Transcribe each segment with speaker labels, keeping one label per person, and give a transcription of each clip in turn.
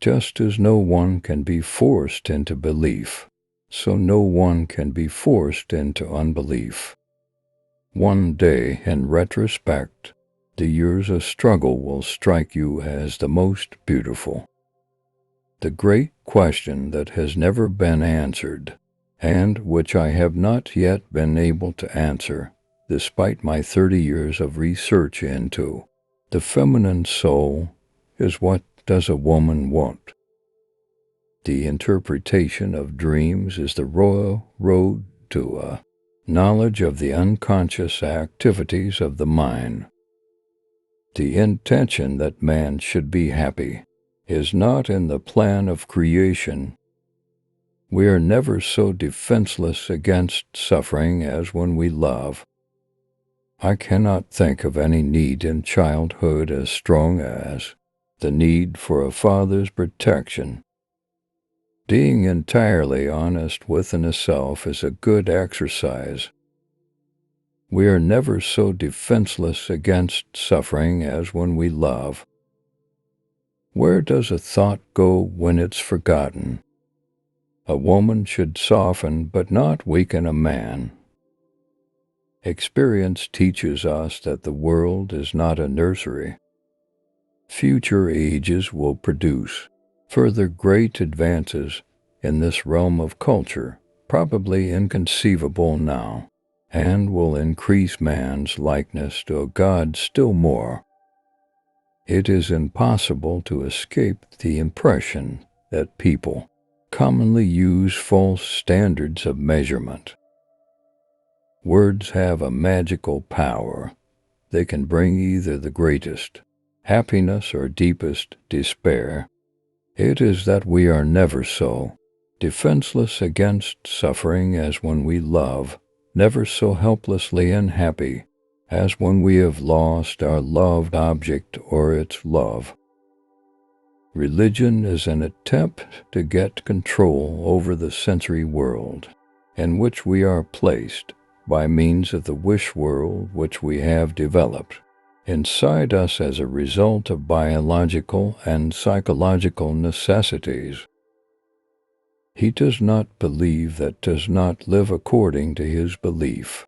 Speaker 1: Just as no one can be forced into belief, so no one can be forced into unbelief. One day, in retrospect, the years of struggle will strike you as the most beautiful. The great question that has never been answered, and which I have not yet been able to answer, despite my 30 years of research into the feminine soul, is what does a woman want? The interpretation of dreams is the royal road to a knowledge of the unconscious activities of the mind. The intention that man should be happy is not in the plan of creation. We are never so defenseless against suffering as when we love. I cannot think of any need in childhood as strong as the need for a father's protection. Being entirely honest within self is a good exercise. We are never so defenseless against suffering as when we love. Where does a thought go when it's forgotten? A woman should soften but not weaken a man. Experience teaches us that the world is not a nursery. Future ages will produce further great advances in this realm of culture, probably inconceivable now, and will increase man's likeness to a God still more. It is impossible to escape the impression that people commonly use false standards of measurement. Words have a magical power. They can bring either the greatest happiness or deepest despair. It is that we are never so defenseless against suffering as when we love, never so helplessly unhappy as when we have lost our loved object or its love. Religion is an attempt to get control over the sensory world in which we are placed by means of the wish world which we have developed inside us as a result of biological and psychological necessities. He does not believe that does not live according to his belief.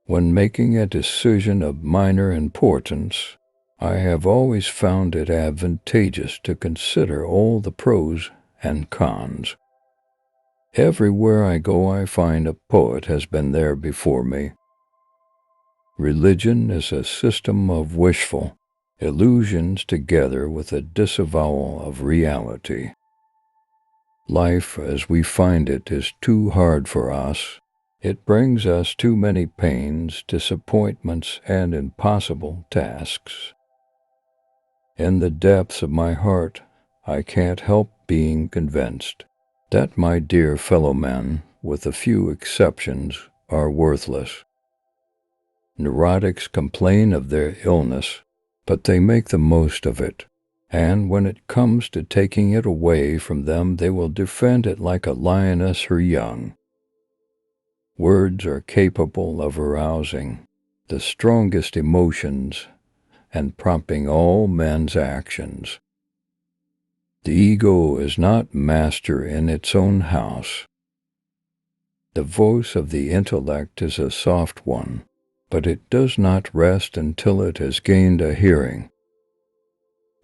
Speaker 1: When making a decision of minor importance, I have always found it advantageous to consider all the pros and cons. Everywhere I go I find a poet has been there before me. Religion is a system of wishful illusions together with a disavowal of reality. Life as we find it is too hard for us. It brings us too many pains, disappointments, and impossible tasks. In the depths of my heart, I can't help being convinced that my dear fellow men, with a few exceptions, are worthless. Neurotics complain of their illness, but they make the most of it, and when it comes to taking it away from them, they will defend it like a lioness her young. Words are capable of arousing the strongest emotions and prompting all men's actions. The ego is not master in its own house. The voice of the intellect is a soft one, but it does not rest until it has gained a hearing.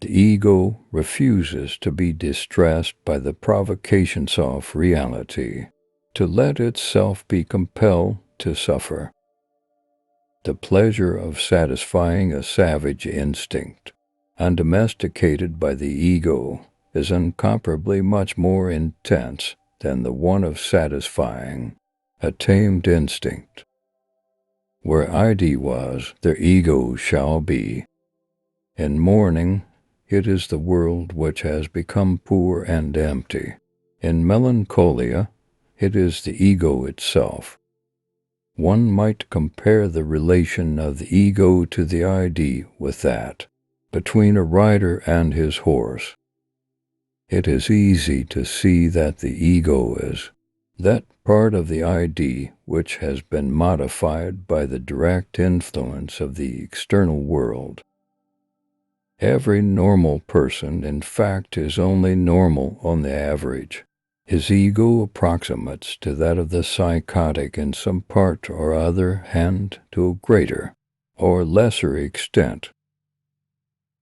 Speaker 1: The ego refuses to be distressed by the provocations of reality, to let itself be compelled to suffer. The pleasure of satisfying a savage instinct, undomesticated by the ego, is incomparably much more intense than the one of satisfying a tamed instinct. Where ID was, their ego shall be. In mourning, it is the world which has become poor and empty. In melancholia, it is the ego itself. One might compare the relation of the ego to the ID with that between a rider and his horse. It is easy to see that the ego is that part of the ID which has been modified by the direct influence of the external world. Every normal person, in fact, is only normal on the average. His ego approximates to that of the psychotic in some part or other and to a greater or lesser extent.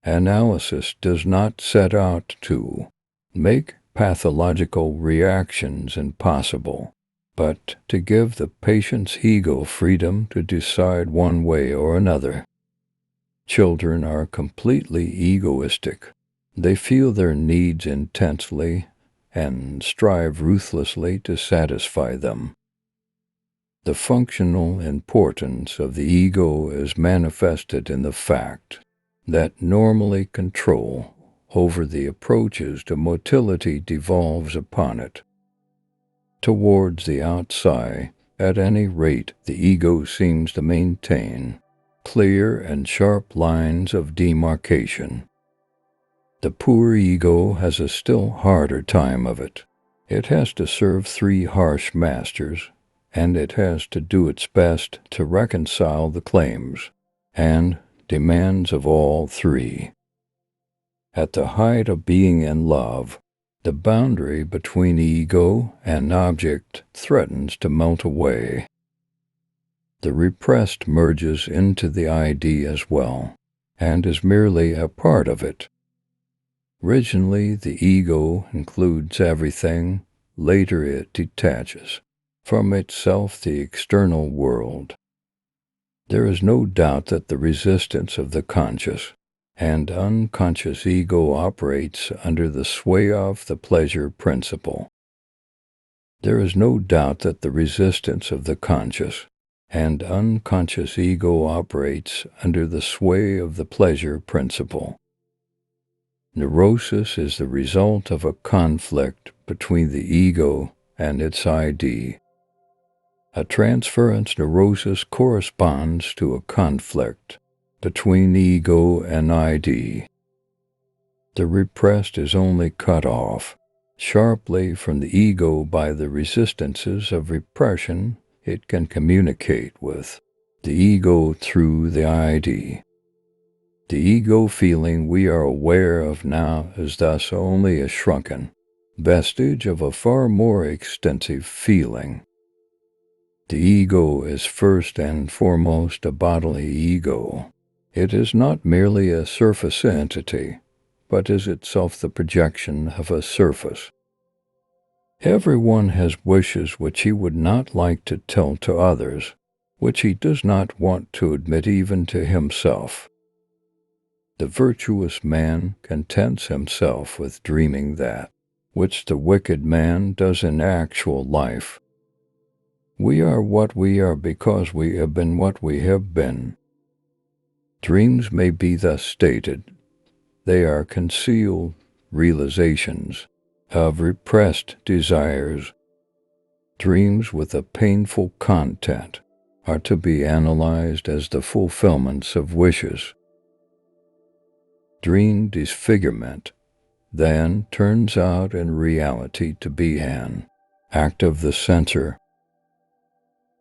Speaker 1: Analysis does not set out to make pathological reactions impossible, but to give the patient's ego freedom to decide one way or another. Children are completely egoistic. They feel their needs intensely and strive ruthlessly to satisfy them. The functional importance of the ego is manifested in the fact that normally control over the approaches to motility devolves upon it. Towards the outside, at any rate, the ego seems to maintain clear and sharp lines of demarcation. The poor ego has a still harder time of it. It has to serve three harsh masters, and it has to do its best to reconcile the claims and demands of all three. At the height of being in love, the boundary between ego and object threatens to melt away. The repressed merges into the ID as well, and is merely a part of it. Originally, the ego includes everything. Later, it detaches from itself the external world. There is no doubt that the resistance of the conscious and unconscious ego operates under the sway of the pleasure principle. There is no doubt that the resistance of the conscious and unconscious ego operates under the sway of the pleasure principle. Neurosis is the result of a conflict between the ego and its ID. A transference neurosis corresponds to a conflict between ego and ID. The repressed is only cut off sharply from the ego by the resistances of repression it can communicate with the ego through the ID. The ego feeling we are aware of now is thus only a shrunken vestige of a far more extensive feeling. The ego is first and foremost a bodily ego. It is not merely a surface entity, but is itself the projection of a surface. Everyone has wishes which he would not like to tell to others, which he does not want to admit even to himself. The virtuous man contents himself with dreaming that which the wicked man does in actual life. We are what we are because we have been what we have been. Dreams may be thus stated. They are concealed realizations of repressed desires. Dreams with a painful content are to be analyzed as the fulfillments of wishes. Dream disfigurement then turns out in reality to be an act of the censor.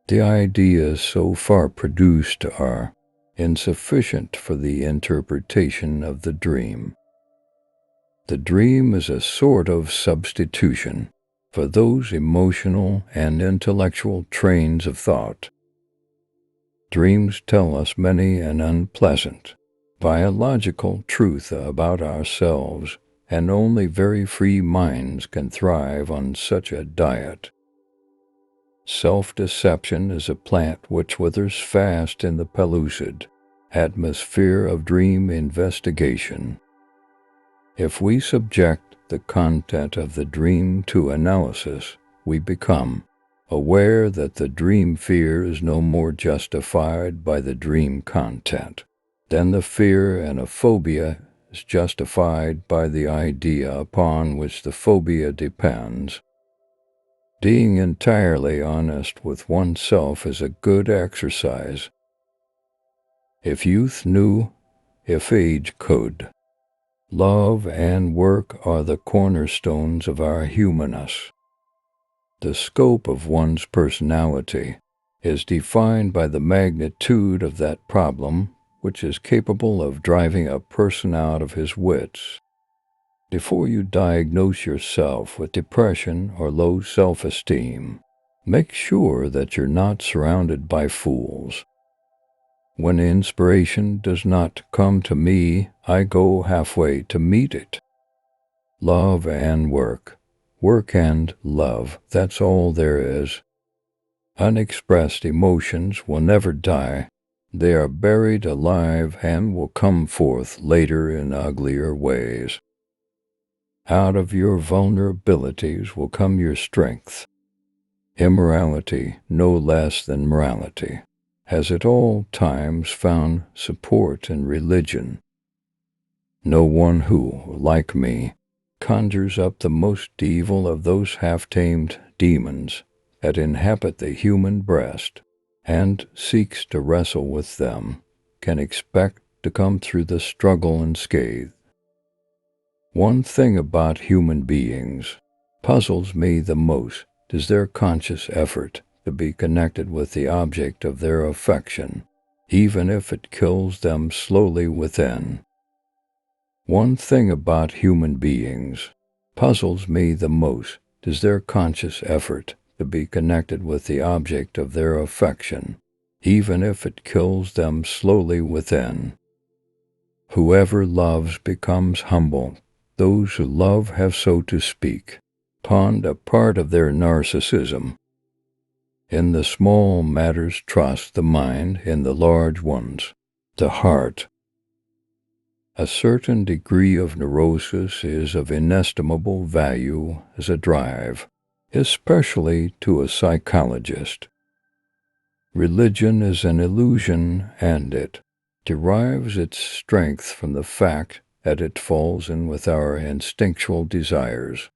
Speaker 1: The ideas so far produced are insufficient for the interpretation of the dream. The dream is a sort of substitution for those emotional and intellectual trains of thought. Dreams tell us many an unpleasant biological truth about ourselves, and only very free minds can thrive on such a diet. Self-deception is a plant which withers fast in the pellucid atmosphere of dream investigation. If we subject the content of the dream to analysis, we become aware that the dream fear is no more justified by the dream content than the fear and a phobia is justified by the idea upon which the phobia depends. Being entirely honest with oneself is a good exercise. If youth knew, if age could, love and work are the cornerstones of our humanness. The scope of one's personality is defined by the magnitude of that problem which is capable of driving a person out of his wits. Before you diagnose yourself with depression or low self-esteem, make sure that you're not surrounded by fools. When inspiration does not come to me, I go halfway to meet it. Love and work. Work and love, that's all there is. Unexpressed emotions will never die. They are buried alive and will come forth later in uglier ways. Out of your vulnerabilities will come your strength. Immorality, no less than morality, has at all times found support in religion. No one who, like me, conjures up the most evil of those half-tamed demons that inhabit the human breast and seeks to wrestle with them can expect to come through the struggle unscathed. One thing about human beings puzzles me the most is their conscious effort to be connected with the object of their affection, even if it kills them slowly within. One thing about human beings puzzles me the most is their conscious effort to be connected with the object of their affection, even if it kills them slowly within. Whoever loves becomes humble. Those who love have, so to speak, pawned a part of their narcissism. In the small matters trust the mind, in the large ones, the heart. A certain degree of neurosis is of inestimable value as a drive, especially to a psychologist. Religion is an illusion, and it derives its strength from the fact that it falls in with our instinctual desires.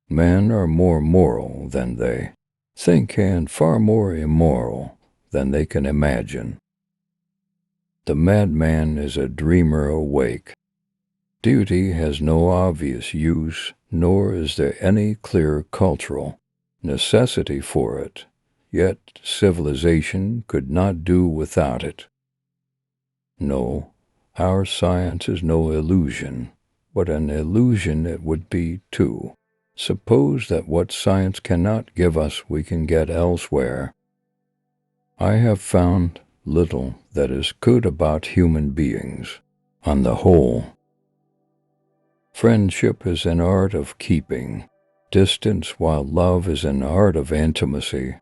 Speaker 1: Men are more moral than they think, and far more immoral than they can imagine. The madman is a dreamer awake. Duty has no obvious use, nor is there any clear cultural necessity for it, yet civilization could not do without it. No, our science is no illusion. What an illusion it would be, too. Suppose that what science cannot give us we can get elsewhere. I have found little that is good about human beings, on the whole. Friendship is an art of keeping distance, while love is an art of intimacy.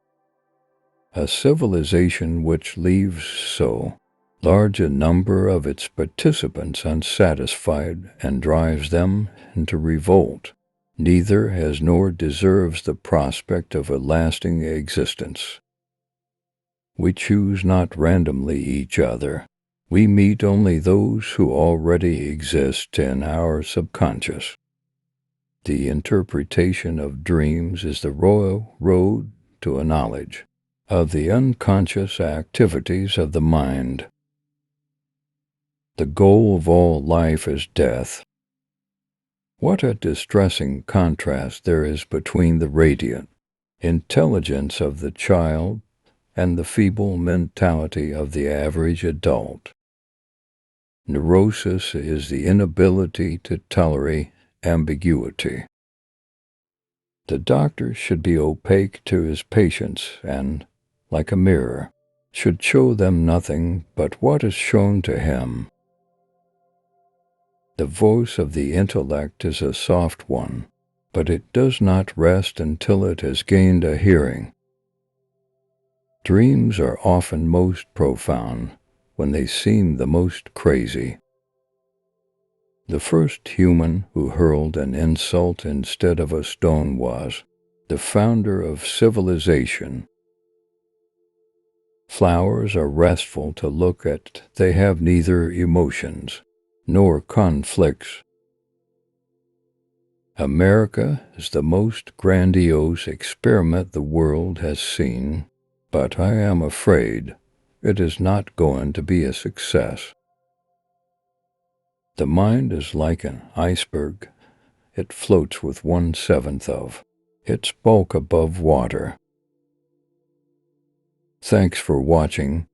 Speaker 1: A civilization which leaves so large a number of its participants unsatisfied and drives them into revolt neither has nor deserves the prospect of a lasting existence. We choose not randomly each other. We meet only those who already exist in our subconscious. The interpretation of dreams is the royal road to a knowledge of the unconscious activities of the mind. The goal of all life is death. What a distressing contrast there is between the radiant intelligence of the child and the feeble mentality of the average adult. Neurosis is the inability to tolerate ambiguity. The doctor should be opaque to his patients and, like a mirror, should show them nothing but what is shown to him. The voice of the intellect is a soft one, but it does not rest until it has gained a hearing. Dreams are often most profound when they seem the most crazy. The first human who hurled an insult instead of a stone was the founder of civilization. Flowers are restful to look at. They have neither emotions nor conflicts. America is the most grandiose experiment the world has seen, but I am afraid it is not going to be a success. The mind is like an iceberg. It floats with 1/7 of its bulk above water. Thanks for watching.